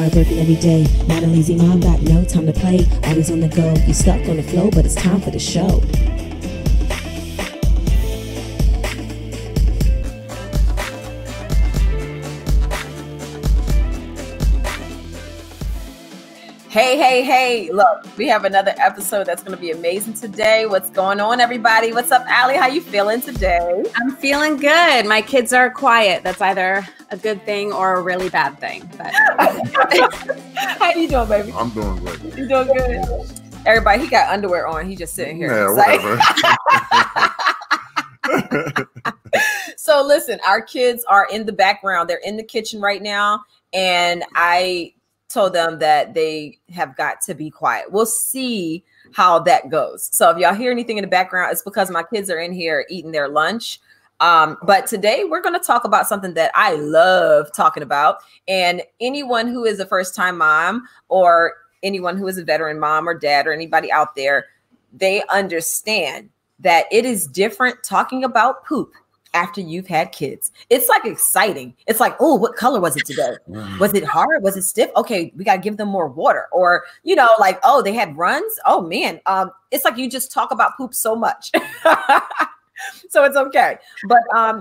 hard working every day. Not a lazy mom, got no time to play. Always on the go. You stuck on the flow, but it's time for the show. Hey, look, we have another episode that's going to be amazing today. What's going on, everybody? What's up, Allie? How you feeling today? I'm feeling good. My kids are quiet. That's either a good thing or a really bad thing. But how you doing, baby? I'm doing great. You doing good? Everybody, he got underwear on. He just sitting here. Yeah, whatever. So listen, our kids are in the background. They're in the kitchen right now. And I told them that they have got to be quiet. We'll see how that goes. So if y'all hear anything in the background, it's because my kids are in here eating their lunch. But today we're going to talk about something that I love talking about. And anyone who is a first-time mom or anyone who is a veteran mom or dad or anybody out there, they understand that it is different talking about poop after you've had kids. It's like exciting. It's like, oh, what color was it today? Was it hard? Was it stiff? Okay, we got to give them more water. Or, you know, like, oh, they had runs. Oh man. It's like you just talk about poop so much. So it's okay. But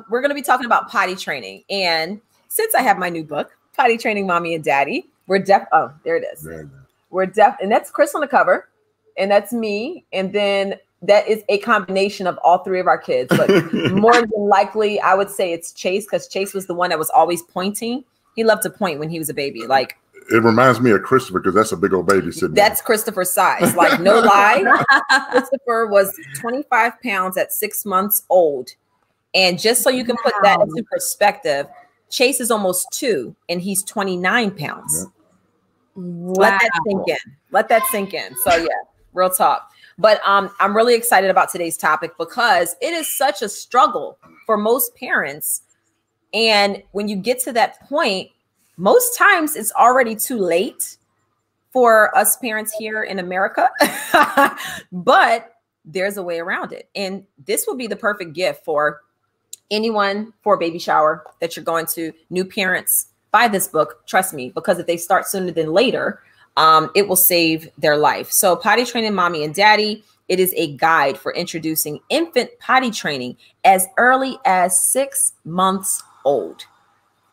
we're going to be talking about potty training. And since I have my new book, Potty Training Mommy and Daddy, oh, there it is. And that's Chris on the cover. And that's me. And then that is a combination of all three of our kids, but more than likely, I would say it's Chase, because Chase was the one that was always pointing. He loved to point when he was a baby. Like, it reminds me of Christopher, because that's a big old baby sitting there. That's Christopher's size. Like, no lie. Christopher was 25 pounds at 6 months old. And just so you can put that into perspective, Chase is almost 2 and he's 29 pounds. Wow. Let that sink in. Let that sink in. So yeah, real talk. But I'm really excited about today's topic because it is such a struggle for most parents. And when you get to that point, most times it's already too late for us parents here in America. But there's a way around it. And this will be the perfect gift for anyone for a baby shower that you're going to. New parents, buy this book. Trust me, because if they start sooner than later, it will save their life. So Potty Training Mommy and Daddy, it is a guide for introducing infant potty training as early as 6 months old.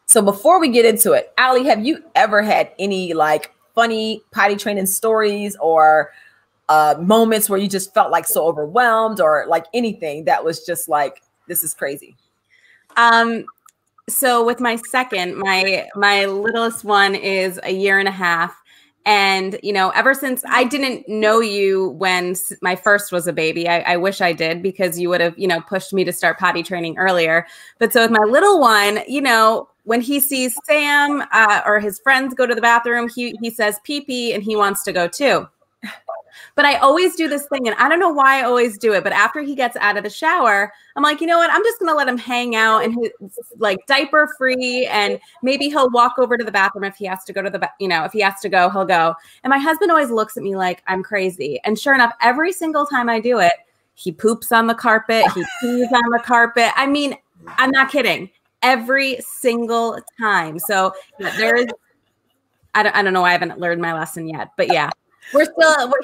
So before we get into it, Allie, have you ever had any like funny potty training stories or moments where you just felt like so overwhelmed or like anything that was just like, this is crazy? So with my second, my littlest one is a year and a half. And, you know, ever since I didn't know you when my first was a baby, I wish I did, because you would have, you know, pushed me to start potty training earlier. But so with my little one, you know, when he sees Sam or his friends go to the bathroom, he says pee pee and he wants to go too. But I always do this thing, and I don't know why I always do it, but after he gets out of the shower, I'm like, you know what? I'm just going to let him hang out and he's like diaper free, and maybe he'll walk over to the bathroom if he has to go to the, if he has to go, he'll go. And my husband always looks at me like I'm crazy. And sure enough, every single time I do it, he poops on the carpet, he pees on the carpet. I mean, I'm not kidding. Every single time. So I don't know why I haven't learned my lesson yet, but yeah.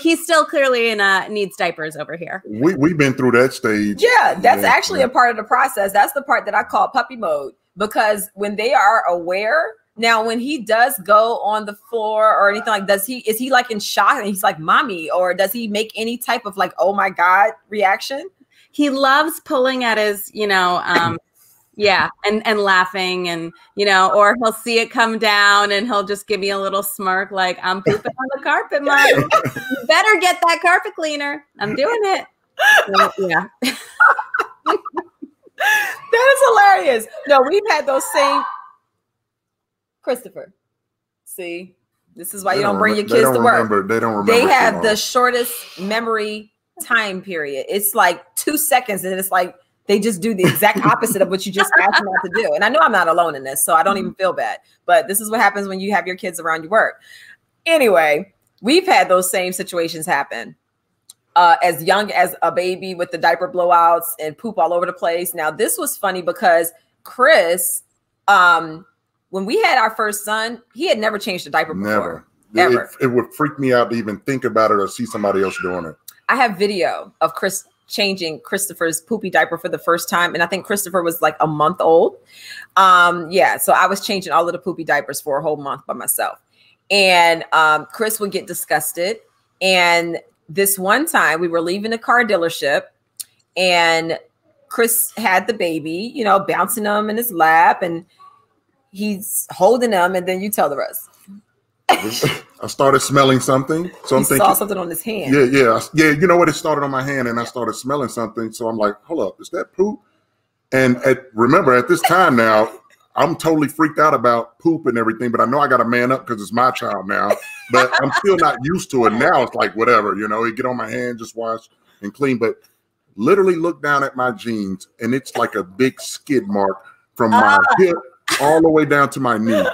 He's still clearly needs diapers over here. We've been through that stage. Yeah, that's actually a part of the process. That's the part that I call puppy mode, because when they are aware, now when he does go on the floor or anything like, is he like in shock and he's like, mommy, or does he make any type of like, oh my God reaction? He loves pulling at his, yeah, and laughing, and or he'll see it come down and he'll just give me a little smirk like, I'm pooping on the carpet, Mom. You better get that carpet cleaner. I'm doing it. So, yeah. That is hilarious. No, we've had those same. Christopher, see, this is why you don't bring your kids to work. They don't remember. They have the shortest memory time period. It's like 2 seconds, and it's like they just do the exact opposite of what you just asked them to do. And I know I'm not alone in this, so I don't even feel bad. But this is what happens when you have your kids around your work. Anyway, we've had those same situations happen. As young as a baby with the diaper blowouts and poop all over the place. Now, this was funny because Chris, when we had our first son, he had never changed a diaper before. Never. It would freak me out to even think about it or see somebody else doing it. I have video of Chris changing Christopher's poopy diaper for the first time. And I think Christopher was like a month old. Yeah. So I was changing all of the poopy diapers for a whole month by myself. And Chris would get disgusted. And this one time we were leaving a car dealership and Chris had the baby, you know, bouncing him in his lap and he's holding him. And then you tell the rest. I started smelling something. So I'm thinking, saw something on his hand. Yeah. You know what? It started on my hand and I started smelling something. So I'm like, hold up, is that poop? And remember, at this time now, I'm totally freaked out about poop and everything, but I know I got to man up because it's my child now. But I'm still not used to it. Now it's like, whatever, you know, it get on my hand, just wash and clean. But literally look down at my jeans and it's like a big skid mark from my hip all the way down to my knee.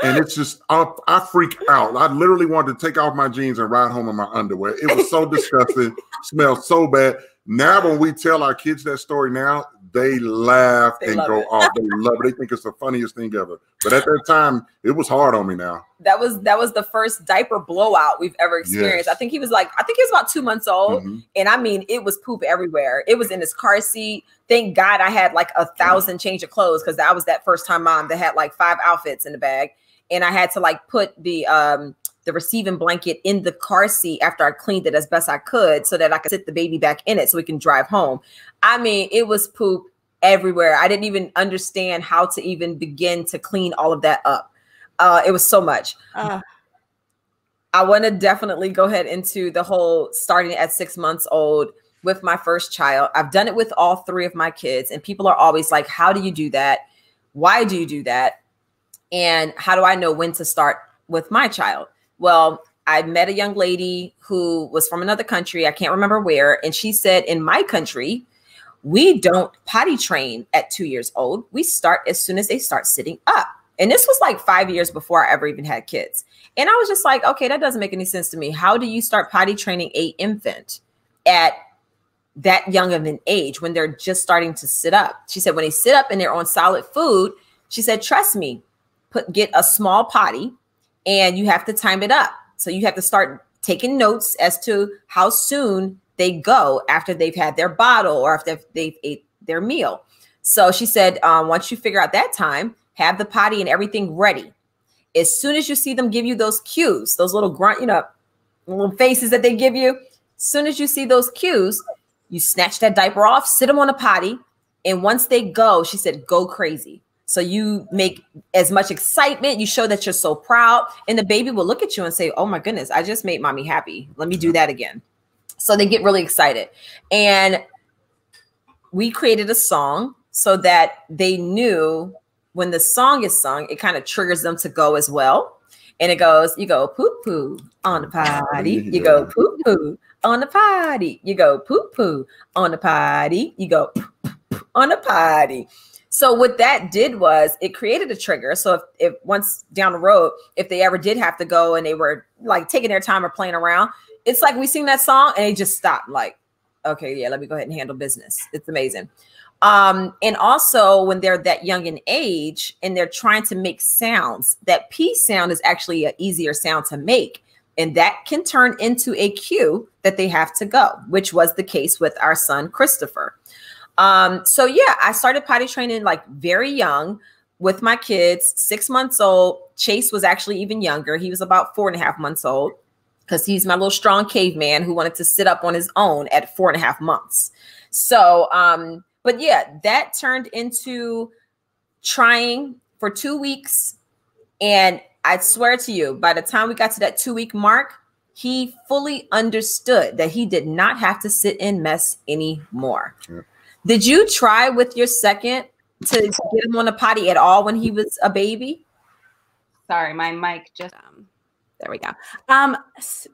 And it's just, I freak out. I literally wanted to take off my jeans and ride home in my underwear. It was so disgusting, smelled so bad. Now, when we tell our kids that story now, they laugh and go off. They love it. They think it's the funniest thing ever. But at that time, it was hard on me now. That was the first diaper blowout we've ever experienced. Yes. I think he was about 2 months old. Mm-hmm. And I mean, it was poop everywhere. It was in his car seat. Thank God I had like 1,000 change of clothes because I was that first time mom that had like 5 outfits in the bag. And I had to like put the receiving blanket in the car seat after I cleaned it as best I could so that I could sit the baby back in it so we can drive home. I mean, it was poop everywhere. I didn't even understand how to even begin to clean all of that up. It was so much. I want to definitely go ahead into the whole starting at 6 months old with my first child. I've done it with all 3 of my kids and people are always like, how do you do that? Why do you do that? And how do I know when to start with my child? Well, I met a young lady who was from another country. I can't remember where. And she said, in my country, we don't potty train at 2 years old. We start as soon as they start sitting up. And this was like 5 years before I ever even had kids. And I was just like, okay, that doesn't make any sense to me. How do you start potty training an infant at that young of an age when they're just starting to sit up? She said, when they sit up and they're on solid food, she said, trust me, get a small potty and you have to time it up. So you have to start taking notes as to how soon they go after they've had their bottle or after they've ate their meal. So she said, once you figure out that time, have the potty and everything ready. As soon as you see them give you those cues, those little grunt, little faces that they give you, as soon as you see those cues, you snatch that diaper off, sit them on a potty. And once they go, she said, go crazy. So you make as much excitement. You show that you're so proud and the baby will look at you and say, oh my goodness, I just made mommy happy. Let me do that again. So they get really excited. And we created a song so that they knew when the song is sung, it kind of triggers them to go as well. And it goes, you go poop poo on the potty. You go poop poo on the potty. You go poop poo on the potty. You go poop poo on the potty. So what that did was it created a trigger. So if once down the road, if they ever did have to go and they were like taking their time or playing around, it's like we sing that song and they just stop like, okay, yeah, let me go ahead and handle business. It's amazing. And also when they're that young in age and they're trying to make sounds, that P sound is actually an easier sound to make. And that can turn into a cue that they have to go, which was the case with our son, Christopher. So yeah, I started potty training like very young with my kids, 6 months old. Chase was actually even younger. He was about 4.5 months old because he's my little strong caveman who wanted to sit up on his own at 4.5 months. So, but yeah, that turned into trying for 2 weeks. And I swear to you, by the time we got to that 2-week mark, he fully understood that he did not have to sit in mess anymore. Yeah. Did you try with your second to get him on a potty at all when he was a baby? Sorry, my mic just, there we go.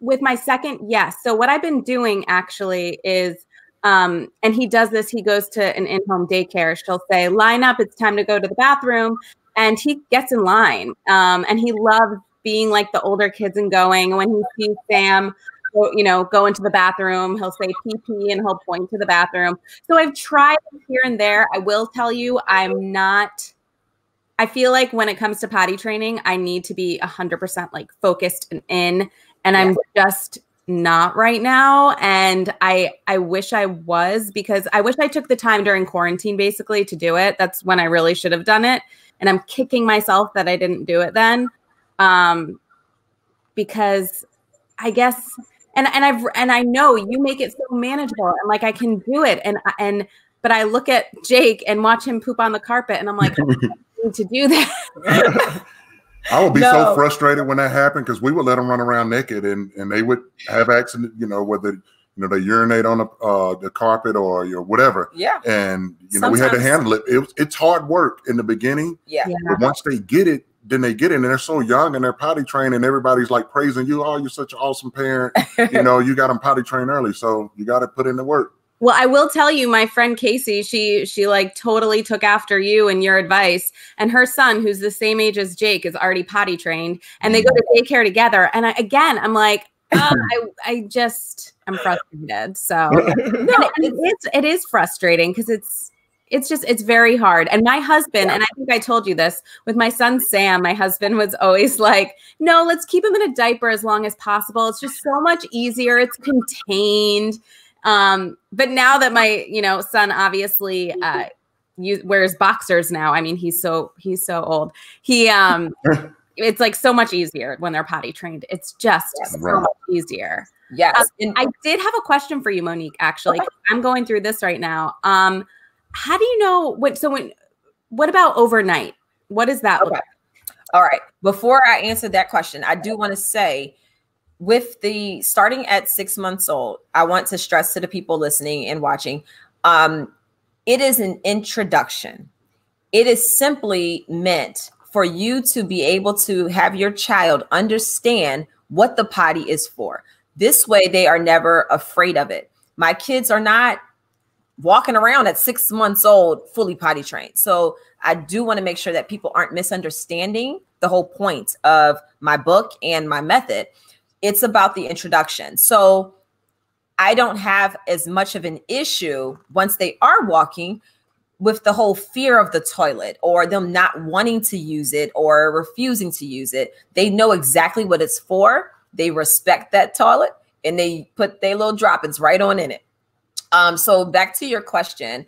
With my second, yes. So what I've been doing actually is, and he does this, he goes to an in-home daycare. She'll say, line up, it's time to go to the bathroom. And he gets in line. And he loves being like the older kids and going. When he sees Sam, go into the bathroom, he'll say pee and he'll point to the bathroom. So I've tried here and there. I will tell you, I'm not I feel like when it comes to potty training, I need to be 100% like focused and in, and I'm just not right now. And I wish I was, because I wish I took the time during quarantine basically to do it. That's when I really should have done it. And I'm kicking myself that I didn't do it then. Because I guess, and I know you make it so manageable and like I can do it. But I look at Jake and watch him poop on the carpet and I'm like, I need to do that. I would be so frustrated when that happened, because we would let them run around naked and they would have accident, whether they urinate on the carpet or whatever. Yeah. And we had to handle it. It's hard work in the beginning. Yeah. But once they get it, then they get it, and they're so young and they're potty trained, and everybody's like praising you. Oh, you're such an awesome parent. You got them potty trained early, so you got to put in the work. Well, I will tell you, my friend Casey, she like totally took after you and your advice. And her son, who's the same age as Jake, is already potty trained, and they go to daycare together. And I'm like, I'm frustrated. So it is frustrating because it's very hard. And my husband, and I think I told you this with my son, Sam, my husband was always like, no, let's keep him in a diaper as long as possible. It's just so much easier. It's contained. But now that my, son obviously, wears boxers now. I mean, he's so old. It's like so much easier when they're potty trained. It's just so much easier. Yes. I did have a question for you, Monique, actually. I'm going through this right now. How do you know what about overnight? What does that look like? All right. Before I answer that question, I do want to say, with the starting at 6 months old, I want to stress to the people listening and watching, it is an introduction. It is simply meant for you to be able to have your child understand what the potty is for. This way, they are never afraid of it. My kids are not walking around at 6 months old, fully potty trained. So I do want to make sure that people aren't misunderstanding the whole point of my book and my method. It's about the introduction. So I don't have as much of an issue once they are walking with the whole fear of the toilet or them not wanting to use it or refusing to use it. They know exactly what it's for. They respect that toilet and they put their little droppings right on in it. So back to your question.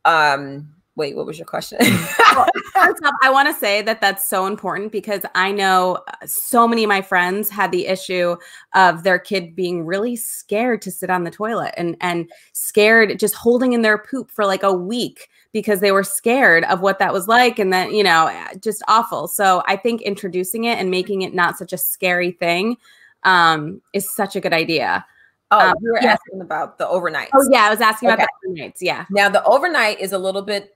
Wait, what was your question? Well, first off, I want to say that that's so important because I know so many of my friends had the issue of their kid being really scared to sit on the toilet and scared just holding in their poop for like a week because they were scared of what that was like. And then, just awful. So I think introducing it and making it not such a scary thing is such a good idea. Oh, you were asking about the overnights. Oh, yeah. I was asking about the overnights. Yeah. Now, the overnight is a little bit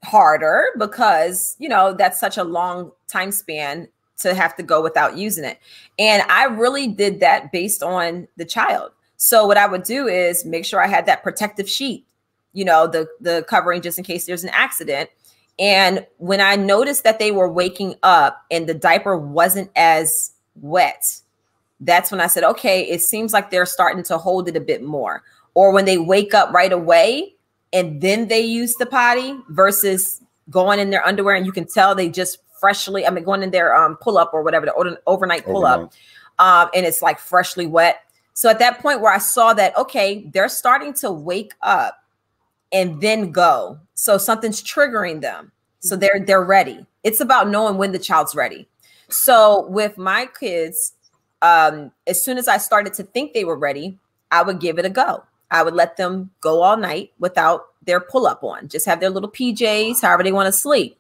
harder because, that's such a long time span to have to go without using it. And I really did that based on the child. So what I would do is make sure I had that protective sheet, the covering just in case there's an accident. And when I noticed that they were waking up and the diaper wasn't as wet, that's when I said, okay, it seems like they're starting to hold it a bit more. Or when they wake up right away and then they use the potty versus going in their underwear and you can tell they just freshly, going in their pull-up or whatever, the overnight pull-up, and it's like freshly wet. So at that point where I saw that, okay, they're starting to wake up and then go. So something's triggering them. So they're ready. It's about knowing when the child's ready. So with my kids, as soon as I started to think they were ready, I would give it a go. I would let them go all night without their pull-up on, just have their little PJs, however they want to sleep.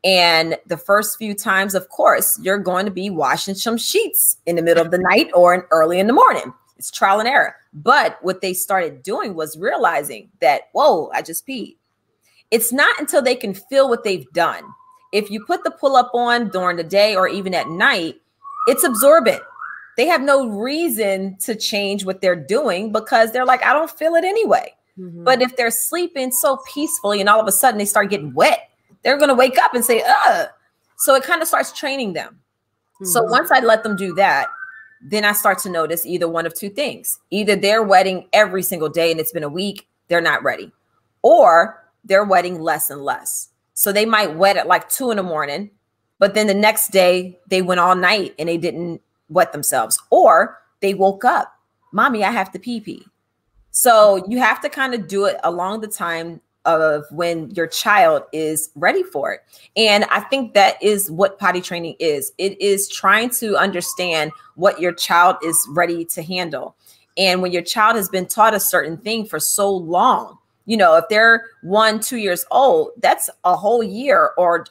And the first few times, of course, you're going to be washing some sheets in the middle of the night or early in the morning. It's trial and error. But what they started doing was realizing that, whoa, I just peed. It's not until they can feel what they've done. If you put the pull-up on during the day or even at night, it's absorbent. They have no reason to change what they're doing because they're like, I don't feel it anyway. Mm-hmm. But if they're sleeping so peacefully and all of a sudden they start getting wet, they're going to wake up and say, ugh. So it kind of starts training them. Mm-hmm. So once I let them do that, then I start to notice either one of two things. Either they're wetting every single day and it's been a week, they're not ready. Or they're wetting less and less. So they might wet at like 2 a.m, but then the next day they went all night and they didn't wet themselves, or they woke up, mommy, I have to pee pee. So you have to kind of do it along the time of when your child is ready for it. And I think that is what potty training is. It is trying to understand what your child is ready to handle. And when your child has been taught a certain thing for so long, you know, if they're 1-2 years old, that's a whole year or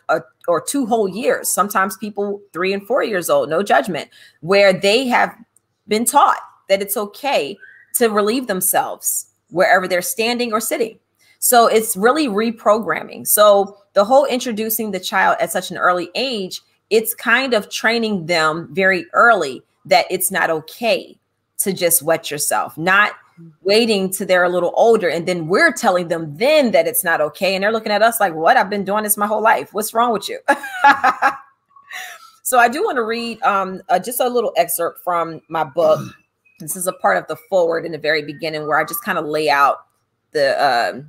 2 whole years. Sometimes people 3 and 4 years old, no judgment, where they have been taught that it's okay to relieve themselves wherever they're standing or sitting. So it's really reprogramming. So the whole introducing the child at such an early age, it's kind of training them very early that it's not okay to just wet yourself, not waiting till they're a little older. And then we're telling them then that it's not okay. And they're looking at us like, what? I've been doing this my whole life. What's wrong with you? So I do want to read just a little excerpt from my book. This is a part of the forward in the very beginning where I just kind of lay out the,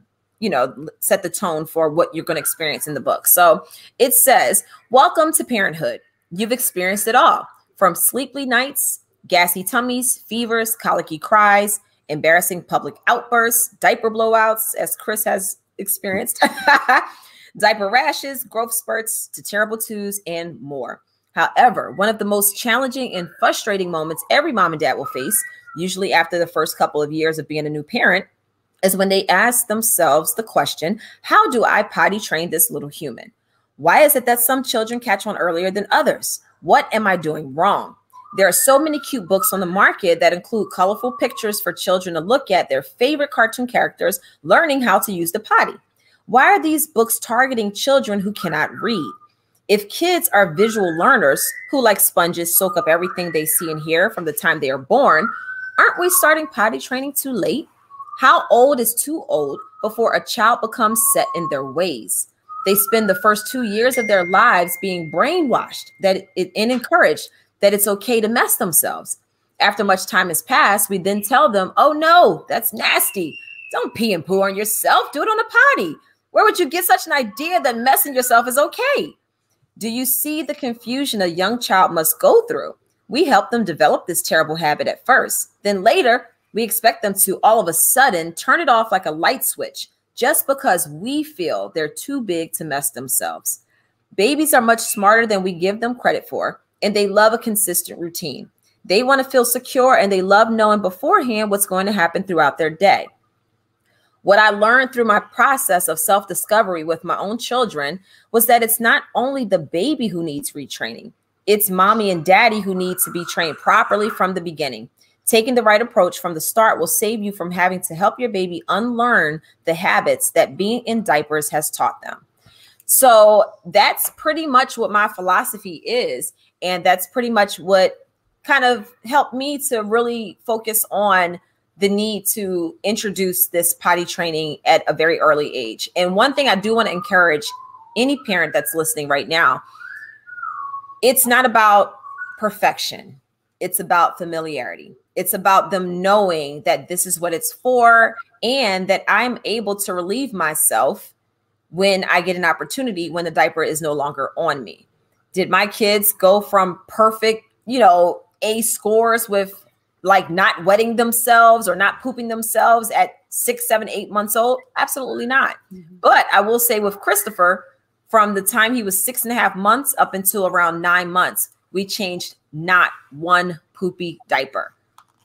set the tone for what you're going to experience in the book. So it says, welcome to parenthood. You've experienced it all, from sleepless nights, gassy tummies, fevers, colicky cries, embarrassing public outbursts, diaper blowouts, as Chris has experienced, diaper rashes, growth spurts, to terrible twos, and more. However, one of the most challenging and frustrating moments every mom and dad will face, usually after the first couple of years of being a new parent, is when they ask themselves the question, how do I potty train this little human? Why is it that some children catch on earlier than others? What am I doing wrong? There are so many cute books on the market that include colorful pictures for children to look at their favorite cartoon characters learning how to use the potty. Why are these books targeting children who cannot read? If kids are visual learners who, like sponges, soak up everything they see and hear from the time they are born, aren't we starting potty training too late? How old is too old before a child becomes set in their ways? They spend the first 2 years of their lives being brainwashed and encouraged that it's okay to mess themselves. After much time has passed, we then tell them, oh no, that's nasty. Don't pee and poo on yourself. Do it on a potty. Where would you get such an idea that messing yourself is okay? Do you see the confusion a young child must go through? We help them develop this terrible habit at first. Then later, we expect them to all of a sudden turn it off like a light switch just because we feel they're too big to mess themselves. Babies are much smarter than we give them credit for, and they love a consistent routine. They want to feel secure, and they love knowing beforehand what's going to happen throughout their day. What I learned through my process of self-discovery with my own children was that it's not only the baby who needs retraining. It's mommy and daddy who need to be trained properly from the beginning. Taking the right approach from the start will save you from having to help your baby unlearn the habits that being in diapers has taught them. So that's pretty much what my philosophy is. And that's pretty much what kind of helped me to really focus on the need to introduce this potty training at a very early age. And one thing I do want to encourage any parent that's listening right now, it's not about perfection. It's about familiarity. It's about them knowing that this is what it's for and that I'm able to relieve myself when I get an opportunity when the diaper is no longer on me. Did my kids go from perfect, A scores with like not wetting themselves or not pooping themselves at 6, 7, 8 months old? Absolutely not. Mm-hmm. But I will say with Christopher, from the time he was 6.5 months up until around 9 months, we changed not one poopy diaper.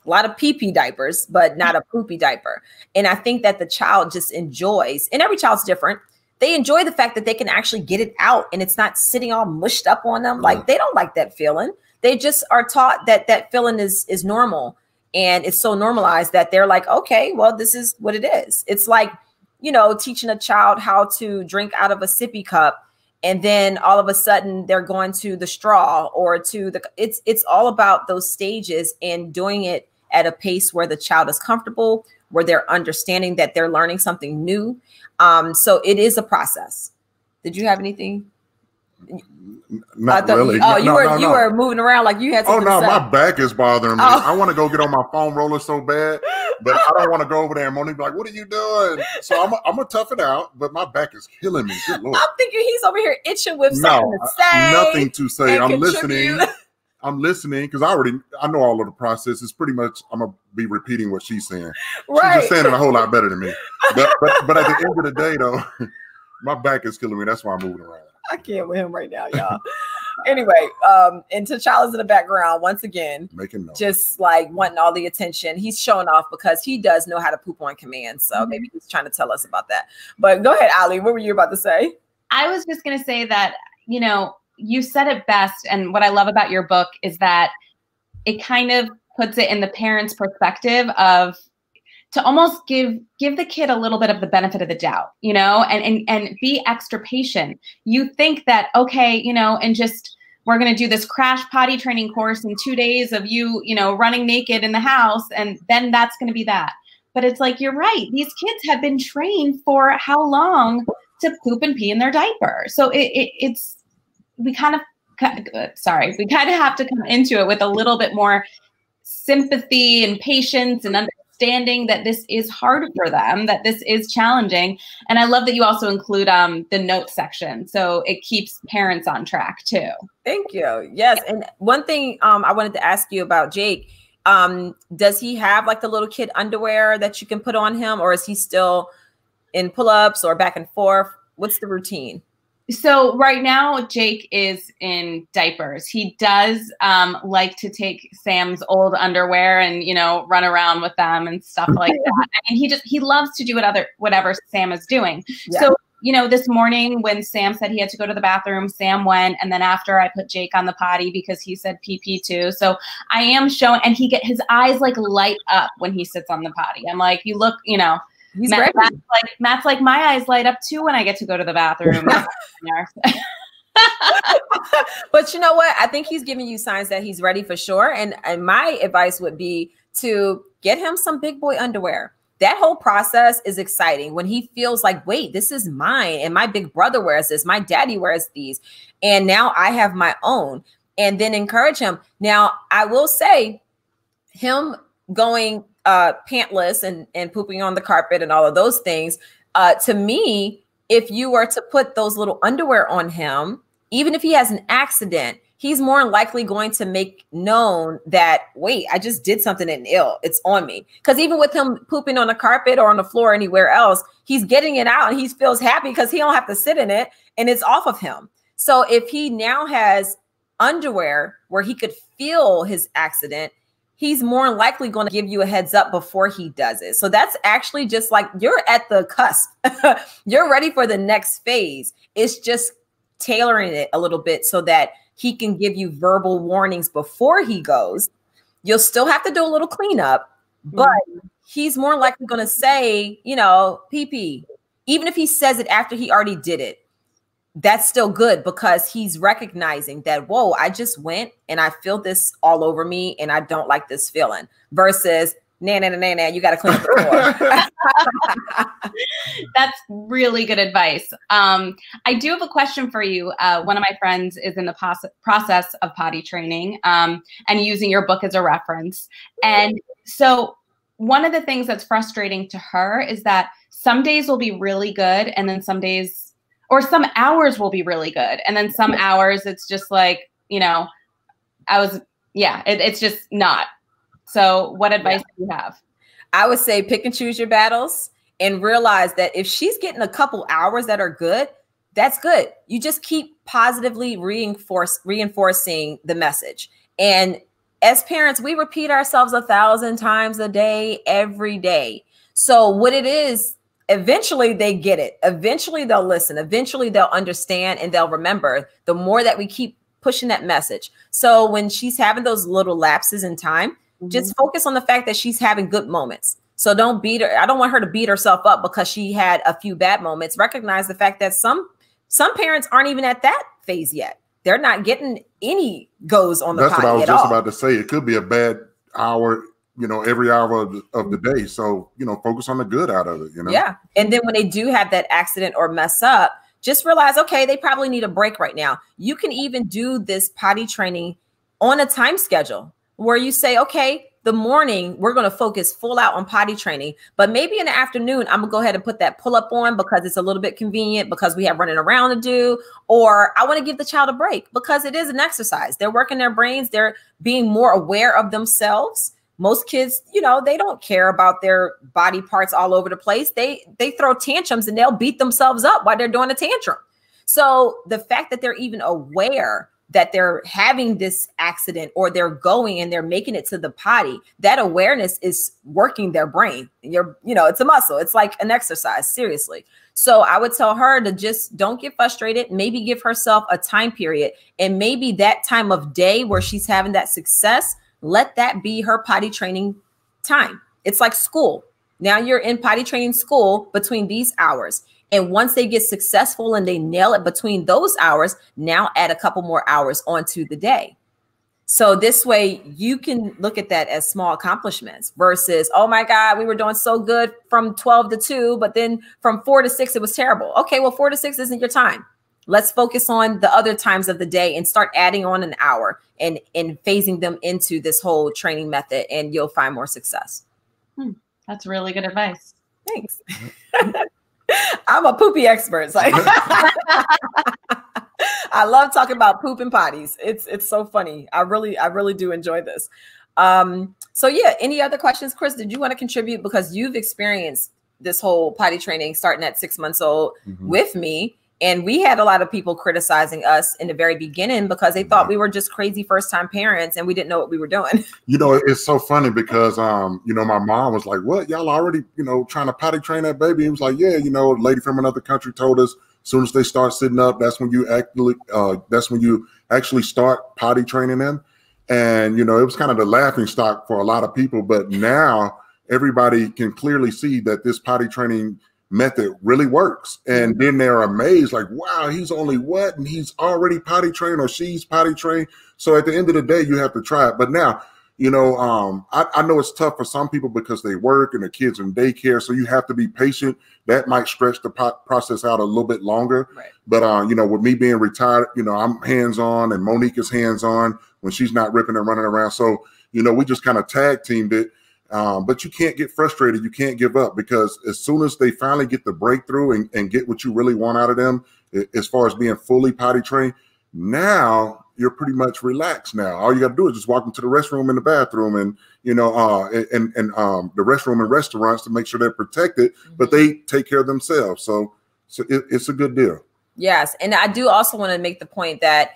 A lot of pee-pee diapers, but not a poopy diaper. And I think that the child just enjoys, and every child's different. They enjoy the fact that they can actually get it out and it's not sitting all mushed up on them. Like they don't like that feeling. They just are taught that that feeling is normal. And it's so normalized that they're like, okay, well, this is what it is. It's like, teaching a child how to drink out of a sippy cup. And then all of a sudden they're going to the straw or to it's all about those stages and doing it at a pace where the child is comfortable, where they're understanding that they're learning something new. So it is a process. Did you have anything? Not really. You were moving around like you had something to say. My back is bothering me. I want to go get on my foam roller so bad. But I don't want to go over there and Monique be like, what are you doing? So I'm going to tough it out, but my back is killing me. Good Lord. I'm thinking he's over here itching with something to say. Nothing to say. I'm contribute. listening. I'm listening because I know all of the process. It's pretty much I'm gonna be repeating what she's saying. Right. She's just saying it a whole lot better than me. But at the end of the day, though, my back is killing me. That's why I'm moving around. I can't with him right now, y'all. Anyway, and T'Challa's in the background once again, making noise, just like wanting all the attention. He's showing off because he does know how to poop on command. So maybe he's trying to tell us about that. But go ahead, Ali. What were you about to say? I was just going to say that, you know, you said it best. And what I love about your book is that it kind of puts it in the parent's perspective of to almost give the kid a little bit of the benefit of the doubt, you know, and be extra patient. You think that, okay, you know, and just, we're going to do this crash potty training course in 2 days of you know, running naked in the house. And then that's going to be that. But it's like, you're right. These kids have been trained for how long to poop and pee in their diaper. So we kind of have to come into it with a little bit more sympathy and patience and understanding that this is hard for them, that this is challenging. And I love that you also include the notes section. So it keeps parents on track too. Thank you. Yes. And one thing I wanted to ask you about Jake, does he have like the little kid underwear that you can put on him, or is he still in pull-ups or back and forth? What's the routine? So right now, Jake is in diapers. He does like to take Sam's old underwear and, you know, run around with them and stuff like that. And he loves to do whatever Sam is doing. Yeah. So, you know, this morning when Sam said he had to go to the bathroom, Sam went. And then after I put Jake on the potty because he said pee too. So I am showing, and his eyes like light up when he sits on the potty. I'm like, you look, you know, Matt's like, my eyes light up too when I get to go to the bathroom. But you know what? I think he's giving you signs that he's ready for sure. And my advice would be to get him some big boy underwear. That whole process is exciting when he feels like, wait, this is mine. And my big brother wears this. My daddy wears these. And now I have my own. And then encourage him. Now, I will say him going pantless and pooping on the carpet and all of those things. To me, if you were to put those little underwear on him, even if he has an accident, he's more likely going to make known that, wait, I just did something ill. It's on me. Because even with him pooping on the carpet or on the floor or anywhere else, he's getting it out and he feels happy because he don't have to sit in it and it's off of him. So if he now has underwear where he could feel his accident, he's more likely going to give you a heads up before he does it. So that's actually just like you're at the cusp. You're ready for the next phase. It's just tailoring it a little bit so that he can give you verbal warnings before he goes. You'll still have to do a little cleanup, but he's more likely going to say, you know, pee. Even if he says it after he already did it, that's still good because he's recognizing that, whoa, I just went and I feel this all over me and I don't like this feeling versus nah, you got to clean up the floor. That's really good advice. I do have a question for you. One of my friends is in the process of potty training and using your book as a reference. And so one of the things that's frustrating to her is that some days will be really good and then some days or some hours will be really good. And then some hours it's just like, you know, it's just not. So what advice do you have? I would say pick and choose your battles and realize that if she's getting a couple hours that are good, that's good. You just keep positively reinforcing the message. And as parents, we repeat ourselves 1,000 times a day, every day. So what it is, eventually they get it. Eventually they'll listen. Eventually they'll understand and they'll remember the more that we keep pushing that message. So when she's having those little lapses in time, just focus on the fact that she's having good moments. So don't beat her. I don't want her to beat herself up because she had a few bad moments. Recognize the fact that some parents aren't even at that phase yet. They're not getting any goes on the potty at all. That's what I was just about to say. It could be a bad hour, you know, every hour of the day. So, you know, focus on the good out of it, you know? Yeah. And then when they do have that accident or mess up, just realize, okay, they probably need a break right now. You can even do this potty training on a time schedule where you say, okay, the morning, we're going to focus full out on potty training, but maybe in the afternoon, I'm gonna go ahead and put that pull up on because it's a little bit convenient because we have running around to do, or I want to give the child a break because it is an exercise. They're working their brains. They're being more aware of themselves. Most kids, you know, they don't care about their body parts all over the place. They throw tantrums and they'll beat themselves up while they're doing a tantrum. So the fact that they're even aware that they're having this accident or they're going and they're making it to the potty, that awareness is working their brain. You know, it's a muscle. It's like an exercise, seriously. So I would tell her to just don't get frustrated, maybe give herself a time period, and maybe that time of day where she's having that success, let that be her potty training time. It's like school. Now you're in potty training school between these hours. And once they get successful and they nail it between those hours, now add a couple more hours onto the day. So this way you can look at that as small accomplishments versus, oh my God, we were doing so good from 12 to 2, but then from 4 to 6, it was terrible. Okay, well, 4 to 6 isn't your time. Let's focus on the other times of the day and start adding on an hour and phasing them into this whole training method, and you'll find more success. That's really good advice. Thanks. I'm a poopy expert. Like, I love talking about poop and potties. It's so funny. I really do enjoy this. So yeah, any other questions, Chris? Did you want to contribute because you've experienced this whole potty training starting at 6 months old with me? And we had a lot of people criticizing us in the very beginning because they thought we were just crazy first-time parents and we didn't know what we were doing. You know, it's so funny because, you know, my mom was like, what, y'all already, you know, trying to potty train that baby? He was like, yeah, you know, a lady from another country told us as soon as they start sitting up, that's when you actually start potty training them. And, you know, it was kind of the laughing stock for a lot of people. But now everybody can clearly see that this potty training method really works. And then they're amazed, like, wow, he's only what? And he's already potty trained or she's potty trained. So at the end of the day, you have to try it. But now, you know, I know it's tough for some people because they work and the kids in daycare. So you have to be patient. That might stretch the process out a little bit longer. Right. But, you know, with me being retired, you know, I'm hands-on and Monique is hands-on when she's not ripping and running around. So, you know, we just kind of tag teamed it. But you can't get frustrated. You can't give up because as soon as they finally get the breakthrough and get what you really want out of them, as far as being fully potty trained, now you're pretty much relaxed now. All you got to do is just walk into the restroom and the bathroom and, you know, and the restroom and restaurants to make sure they're protected, but they take care of themselves. So it's a good deal. Yes. And I do also want to make the point that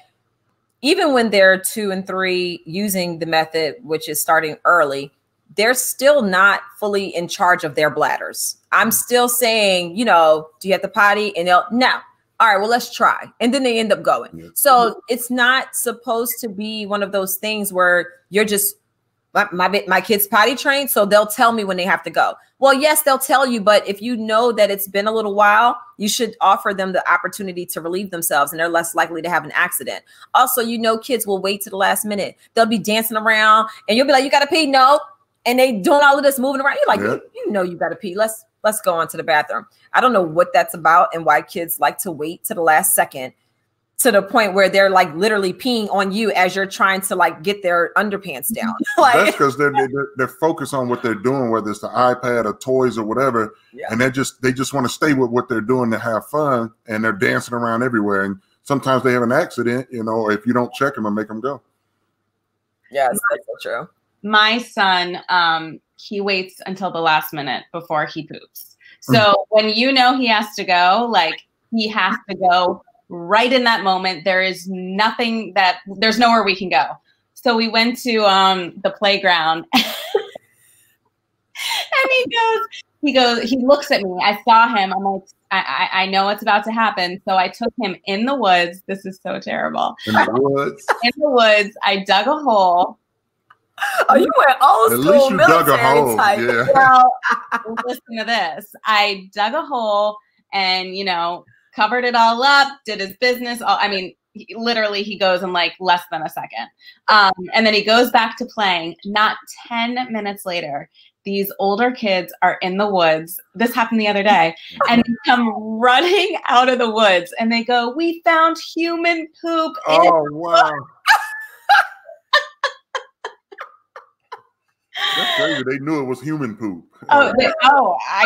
even when they're 2 and 3 using the method, which is starting early, they're still not fully in charge of their bladders. I'm still saying, you know, do you have to potty? And they'll, no. All right, well, let's try. And then they end up going. Yeah. So it's not supposed to be one of those things where you're just, my kid's potty trained, so they'll tell me when they have to go. Well, yes, they'll tell you, but if you know that it's been a little while, you should offer them the opportunity to relieve themselves and they're less likely to have an accident. Also, you know, kids will wait to the last minute. They'll be dancing around and you'll be like, you got to pee? No. And they doing all of this moving around. You're like, you know, you got to pee. Let's go on to the bathroom. I don't know what that's about and why kids like to wait to the last second to the point where they're like literally peeing on you as you're trying to like get their underpants down. Like, that's because they're focused on what they're doing, whether it's the iPad or toys or whatever. Yeah. And they just want to stay with what they're doing to have fun, and they're dancing around everywhere. And sometimes they have an accident, you know, if you don't check them and make them go. Yes, that's so true. My son, he waits until the last minute before he poops. So when you know he has to go, like he has to go right in that moment. There is nothing there's nowhere we can go. So we went to the playground and he looks at me. I saw him. I'm like, I know what's about to happen. So I took him in the woods. This is so terrible. In the woods? In the woods. I dug a hole. Oh, you went old school. At least you dug a hole. Type. Yeah. Well, listen to this. I dug a hole and, you know, covered it all up, did his business. Literally, he goes in like less than a second. And then he goes back to playing. Not 10 minutes later, these older kids are in the woods. This happened the other day. And they come running out of the woods and they go, we found human poop. Oh, wow. That's crazy. They knew it was human poop. I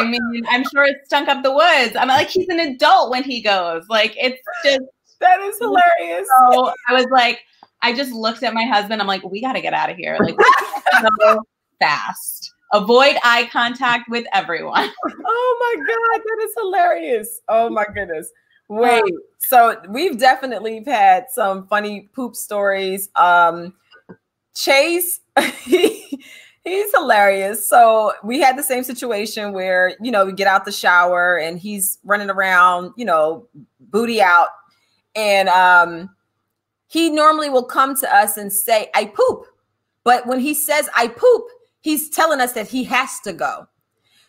mean, I'm sure it stunk up the woods. I'm like, he's an adult when he goes. Like, it's just that is hilarious. So I was like, I just looked at my husband. I'm like, we got to get out of here. Like, so fast. Avoid eye contact with everyone. Oh my God, that is hilarious. Oh my goodness. Wait, so we've definitely had some funny poop stories. Chase, he's hilarious. So we had the same situation where, you know, we get out the shower and he's running around, you know, booty out. And he normally will come to us and say, I poop. But when he says I poop, he's telling us that he has to go.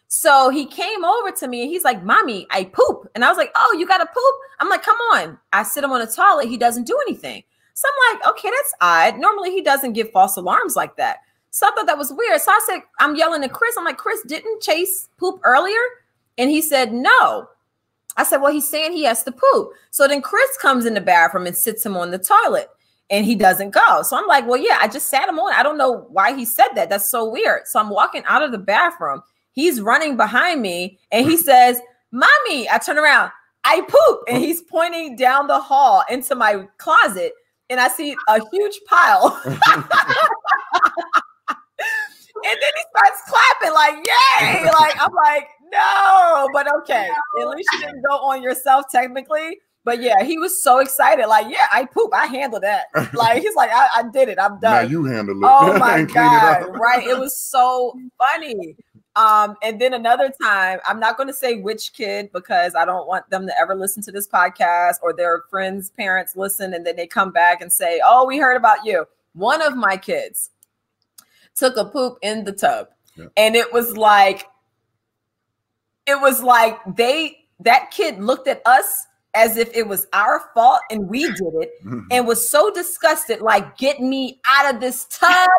So he came over to me and he's like, Mommy, I poop. And I was like, oh, you got to poop? I'm like, come on. I sit him on the toilet. He doesn't do anything. So I'm like, okay, that's odd. Normally he doesn't give false alarms like that. So I thought that was weird. So I said, I'm yelling at Chris. I'm like, Chris, didn't Chase poop earlier? And he said, no. I said, well, he's saying he has to poop. So then Chris comes in the bathroom and sits him on the toilet and he doesn't go. So I'm like, well, yeah, I just sat him on. I don't know why he said that. That's so weird. So I'm walking out of the bathroom. He's running behind me and he says, Mommy, I turn around, I poop. And he's pointing down the hall into my closet and I see a huge pile. And then he starts clapping like, yay. Like, I'm like, no, but okay. At least you didn't go on yourself technically. But yeah, he was so excited. Like, yeah, I poop. I handled that. Like, he's like, I did it. I'm done. Now you handle it. Oh my God. Right. It was so funny. And then another time, I'm not going to say which kid because I don't want them to ever listen to this podcast or their friends' parents listen. And then they come back and say, oh, we heard about you. One of my kids took a poop in the tub. Yeah. And it was like that kid looked at us as if it was our fault and we did it and was so disgusted, like, get me out of this tub.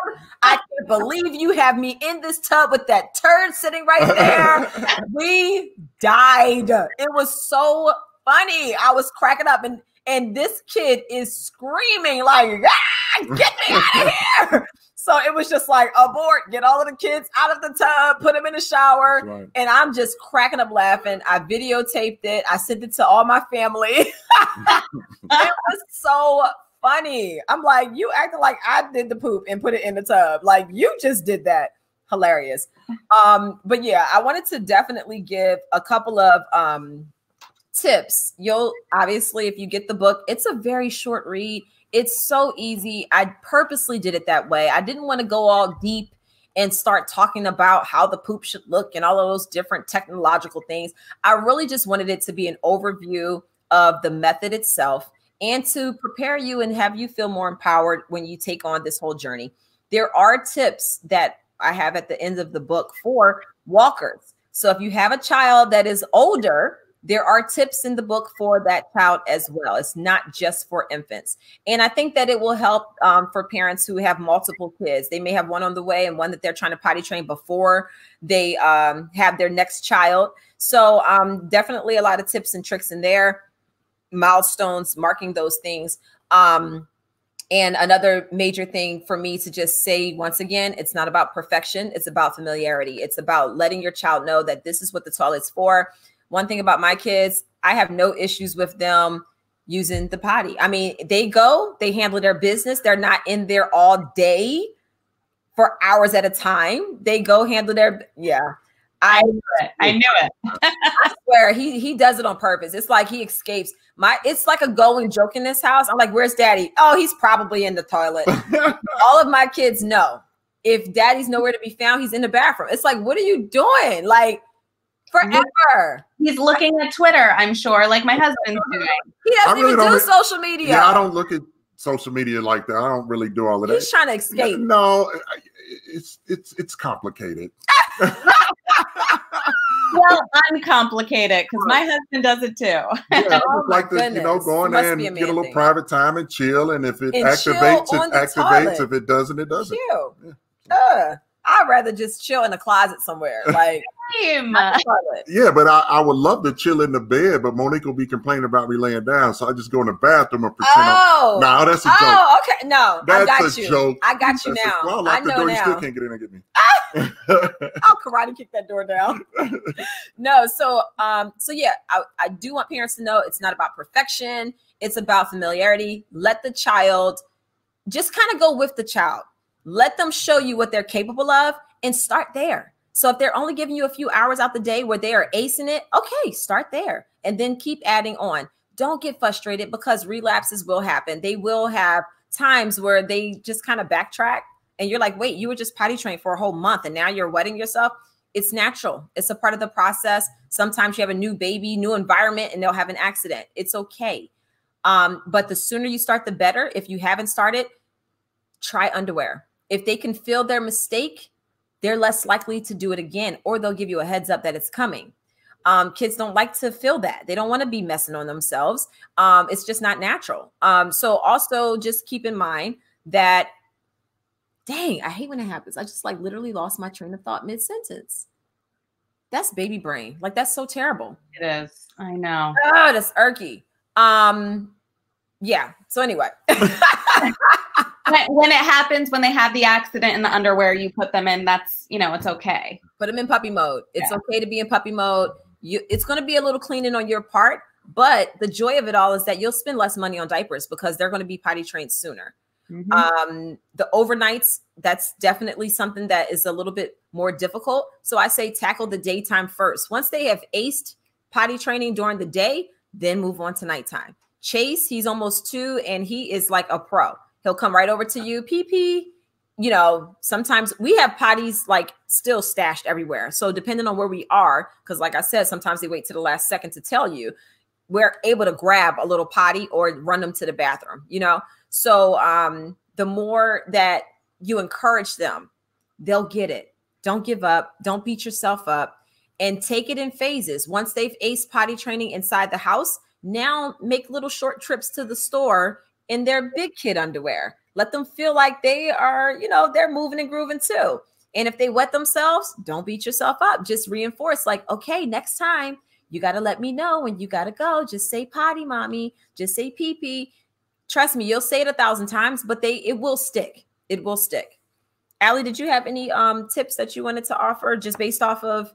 I can't believe you have me in this tub with that turd sitting right there. We died. It was so funny. I was cracking up and this kid is screaming like, get me out of here. So it was just like, abort, get all of the kids out of the tub, put them in the shower. Right. And I'm just cracking up laughing. I videotaped it. I sent it to all my family. It was so funny. I'm like, you acting like I did the poop and put it in the tub. Like, you just did that. Hilarious. But yeah, I wanted to definitely give a couple of tips. You'll obviously, if you get the book, it's a very short read. It's so easy. I purposely did it that way. I didn't want to go all deep and start talking about how the poop should look and all of those different technological things. I really just wanted it to be an overview of the method itself and to prepare you and have you feel more empowered when you take on this whole journey. There are tips that I have at the end of the book for walkers. So if you have a child that is older, there are tips in the book for that child as well. It's not just for infants. And I think that it will help for parents who have multiple kids. They may have one on the way and one that they're trying to potty train before they have their next child. So definitely a lot of tips and tricks in there, milestones, marking those things. And another major thing for me to just say once again, it's not about perfection. It's about familiarity. It's about letting your child know that this is what the toilet's for. One thing about my kids, I have no issues with them using the potty. I mean, they go, they handle their business. They're not in there all day for hours at a time. They go handle their, yeah. I knew it. I swear he does it on purpose. It's like he escapes. It's like a going joke in this house. I'm like, where's daddy? Oh, he's probably in the toilet. All of my kids know if daddy's nowhere to be found, he's in the bathroom. It's like, what are you doing? Like, forever. He's looking at Twitter, I'm sure, like my husband's doing. He doesn't even do social media. Yeah, I don't look at social media like that. I don't really do all of that. He's trying to escape. No, it's complicated. Well, uncomplicated, because my husband does it too. Yeah, like go in there and get a little private time and chill. And if it activates, it activates. If it doesn't, it doesn't. Chill. Yeah. I'd rather just chill in a closet somewhere. Like, Same. Yeah, but I would love to chill in the bed, but Monique will be complaining about me laying down, so I just go in the bathroom and pretend. No, that's a joke. Oh, okay. No, that's I got a you. joke. I got you now. Well, I lock the door. You still can't get in and get me. I'll karate kick that door down. No, so yeah, I do want parents to know it's not about perfection. It's about familiarity. Let the child just kind of go with the child. Let them show you what they're capable of and start there. So if they're only giving you a few hours out the day where they are acing it, okay, start there and then keep adding on. Don't get frustrated because relapses will happen. They will have times where they just kind of backtrack and you're like, wait, you were just potty trained for a whole month and now you're wetting yourself. It's natural. It's a part of the process. Sometimes you have a new baby, new environment, and they'll have an accident. It's okay. But the sooner you start, the better. If you haven't started, try underwear. If they can feel their mistake, they're less likely to do it again, or they'll give you a heads up that it's coming. Kids don't like to feel that. They don't want to be messing on themselves. It's just not natural. So also just keep in mind that, dang, I hate when it happens. I just like literally lost my train of thought mid-sentence. That's baby brain. Like that's so terrible. It is. I know. Oh, that's irky. Yeah. So anyway. When it happens, when they have the accident in the underwear, you put them in, that's, it's okay. Put them in puppy mode. It's okay to be in puppy mode. It's going to be a little cleaning on your part, but the joy of it all is that you'll spend less money on diapers because they're going to be potty trained sooner. Mm-hmm. The overnights, that's definitely something that is a little bit more difficult. So I say tackle the daytime first. Once they have aced potty training during the day, then move on to nighttime. Chase, he's almost 2 and he is like a pro. He'll come right over to you, pee. Sometimes we have potties like still stashed everywhere. So depending on where we are, because like I said, sometimes they wait to the last second to tell you, we're able to grab a little potty or run them to the bathroom, So the more that you encourage them, they'll get it. Don't give up. Don't beat yourself up and take it in phases. Once they've aced potty training inside the house, now make little short trips to the store in their big kid underwear. Let them feel like they are, they're moving and grooving too. And if they wet themselves, don't beat yourself up. Just reinforce like, okay, next time you got to let me know when you got to go. Just say potty, mommy. Just say pee. Trust me, you'll say it 1,000 times, but it will stick. It will stick. Allie, did you have any tips that you wanted to offer just based off of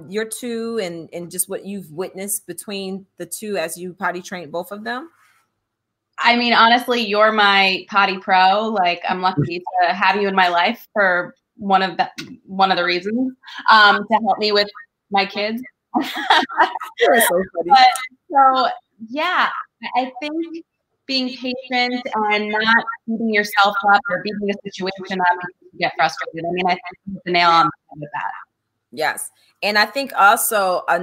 your 2 and just what you've witnessed between the 2 as you potty trained both of them? I mean, honestly, you're my potty pro. Like, I'm lucky to have you in my life for one of the reasons to help me with my kids. You're so funny. So yeah, I think being patient and not beating yourself up or beating the situation up because you get frustrated. I mean, I think you hit the nail on the head with that. Yes. And I think also I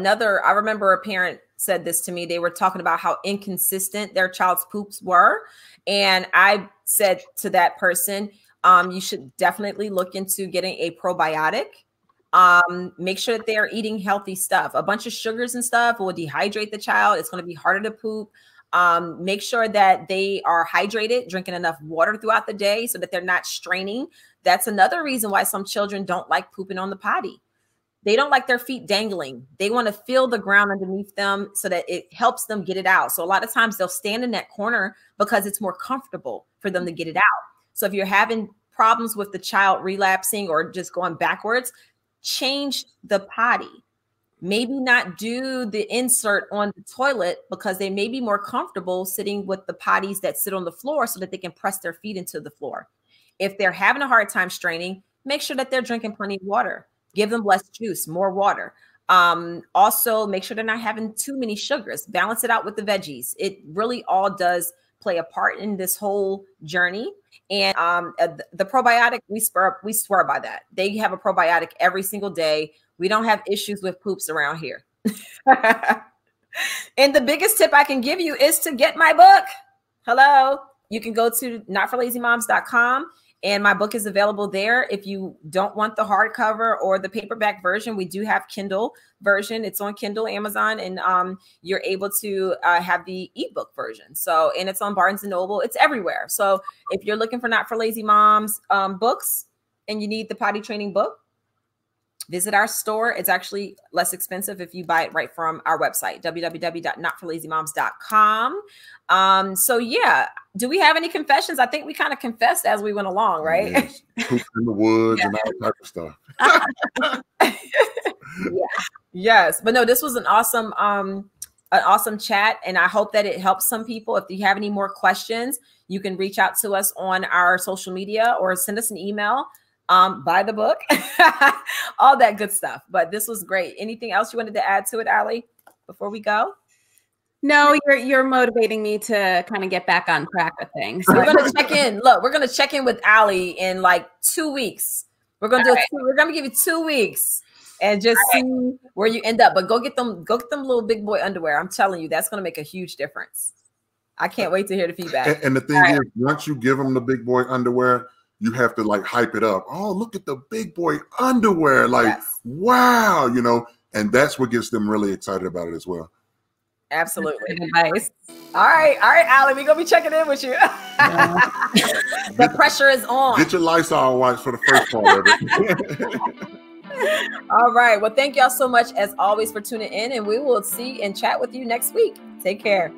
remember a parent said this to me. They were talking about how inconsistent their child's poops were. And I said to that person, you should definitely look into getting a probiotic. Make sure that they are eating healthy stuff. A bunch of sugars and stuff will dehydrate the child. It's going to be harder to poop. Make sure that they are hydrated, drinking enough water throughout the day so that they're not straining. That's another reason why some children don't like pooping on the potty. They don't like their feet dangling. They want to feel the ground underneath them so that it helps them get it out. So a lot of times they'll stand in that corner because it's more comfortable for them to get it out. So if you're having problems with the child relapsing or just going backwards, change the potty. Maybe not do the insert on the toilet because they may be more comfortable sitting with the potties that sit on the floor so that they can press their feet into the floor. If they're having a hard time straining, make sure that they're drinking plenty of water. Give them less juice, more water. Also, make sure they're not having too many sugars. Balance it out with the veggies. It really all does play a part in this whole journey. And the probiotic, we swear by that. They have a probiotic every single day. We don't have issues with poops around here. And the biggest tip I can give you is to get my book. Hello. You can go to notforlazymoms.com. And my book is available there. If you don't want the hardcover or the paperback version, we do have Kindle version. It's on Kindle, Amazon, and you're able to have the ebook version. So, and it's on Barnes & Noble. It's everywhere. So if you're looking for Not for Lazy Moms books and you need the potty training book, visit our store. It's actually less expensive if you buy it right from our website, www.notforlazymoms.com. So yeah, do we have any confessions? I think we kind of confessed as we went along, right? Yes. Poop in the woods and all type of stuff. Yeah. Yes, but no, this was an awesome chat, and I hope that it helps some people. If you have any more questions, you can reach out to us on our social media or send us an email. Buy the book, all that good stuff. But this was great. Anything else you wanted to add to it, Allie, before we go? No, you're motivating me to kind of get back on track with things. So we're gonna check in. Look, we're gonna check in with Allie in like 2 weeks. We're gonna we're gonna give you 2 weeks and just see where you end up. But go get them little big boy underwear. I'm telling you, that's gonna make a huge difference. I can't wait to hear the feedback. And the thing is, once you give them the big boy underwear, you have to like hype it up. Oh, look at the big boy underwear. Like, wow, you know, and that's what gets them really excited about it as well. Absolutely. Advice. All right, Allie, we're gonna be checking in with you. The pressure is on. Get your Lysol wipes for the first part of it. All right. Well, thank y'all so much as always for tuning in, and we will see and chat with you next week. Take care.